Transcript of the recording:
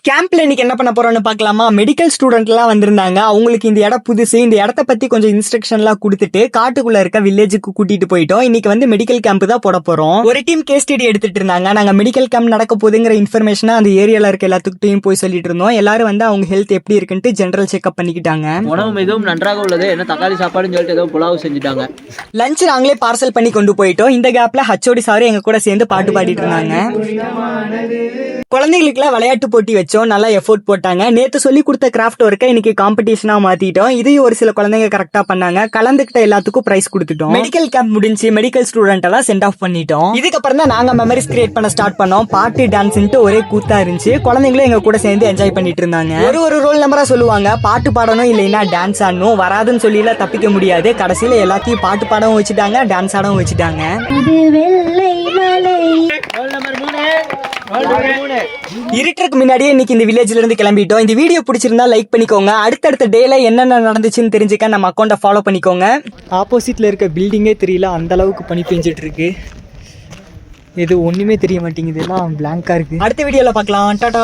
கேம்ப்ல இன்னைக்கு என்ன பண்ண போறோம்னு பார்க்கலாமா? மெடிக்கல் ஸ்டூடெண்ட் எல்லாம் வந்திருந்தாங்க. அவங்களுக்கு இந்த இடம் புதுசு. இந்த இடத்த பத்தி கொஞ்சம் இன்ஸ்ட்ரக்ஷன் எல்லாம் கொடுத்துட்டு காட்டுக்குள்ள இருக்க வில்லேஜுக்கு கூட்டிட்டு போயிட்டோம். இன்னைக்கு வந்து மெடிக்கல் கேம்ப் தான் போட போறோம். ஒரு டீம் கேஸ் ஸ்டடி எடுத்துட்டு இருந்தாங்க. நாங்க மெடிக்கல் கேம்ப் நடக்க போகுதுங்கிற இன்ஃபர்மேஷனை அந்த ஏரியால இருக்க எல்லாத்துக்கிட்டையும் போய் சொல்லிட்டு இருந்தோம். எல்லாரும் வந்து அவங்க ஹெல்த் எப்படி இருக்குன்ட்டு ஜெனரல் செக்அப் பண்ணிக்கிட்டாங்க. உணவு மிகவும் நன்றாக உள்ளது. என்ன தக்காளி சாப்பாடுன்னு சொல்லிட்டு ஏதோ புலாவு செஞ்சுட்டாங்க. லஞ்ச் நாங்களே பார்சல் பண்ணி கொண்டு போயிட்டோம். இந்த கேப்ல ஹச்ஓடி சாரு எங்க கூட சேர்ந்து பாட்டு பாடிட்டு இருந்தாங்க. குழந்தைகளுக்குலாம் விளையாட்டு போட்டி வச்சோம். நல்லா எஃபோர்ட் போட்டாங்க. நேத்து சொல்லி கொடுத்த கிராஃப்ட் ஒர்க்கை இன்னைக்கு காம்படிஷனா மாத்திட்டோம். இதையும் ஒரு சில குழந்தைங்க கரெக்டா பண்ணாங்க. கலந்துக்கிட்ட எல்லாத்துக்கும் பிரைஸ் கொடுத்துட்டோம். மெடிக்கல் கேம்ப் முடிஞ்சு மெடிக்கல் ஸ்டூடெண்ட் எல்லாம் சென்ட் ஆஃப் பண்ணிட்டோம். இதுக்கப்புறம் தான் நாங்க மெமரிஸ் கிரியேட் பண்ண ஸ்டார்ட் பண்ணோம். பாட்டு டான்ஸ்ன்ட்டு ஒரே கூத்தா இருந்துச்சு. குழந்தைங்களும் எங்க கூட சேர்ந்து என்ஜாய் பண்ணிட்டு இருந்தாங்க. ஒரு ரோல் நம்பரா சொல்லுவாங்க. பாட்டு பாடணும் இல்லைன்னா டான்ஸ் ஆடணும். வராதுன்னு சொல்லிலாம் தப்பிக்க முடியாது. கடைசியில எல்லாத்தையும் பாட்டு பாடவும் வச்சுட்டாங்க, டான்ஸ் ஆடவும் வச்சுட்டாங்க. இருட்டுக்கு முன்னாடியே இன்னைக்கு இந்த வில்லேஜ்ல இருந்து கிளம்பிட்டோம். இந்த வீடியோ பிடிச்சிருந்தா லைக் பண்ணிக்கோங்க. அடுத்தடுத்த டேல என்னென்ன நடந்துச்சுன்னு தெரிஞ்சுக்க நம்ம அக்கௌண்ட்டை ஃபாலோ பண்ணிக்கோங்க. ஆப்போசிட்ல இருக்க பில்டிங்கே தெரியல, அந்த அளவுக்கு பனி பெஞ்சிட்டு இருக்கு. இது ஒண்ணுமே தெரிய மாட்டேங்குது, எல்லாம் பிளாங்கா இருக்கு. அடுத்த வீடியோல பார்க்கலாம். டாடா.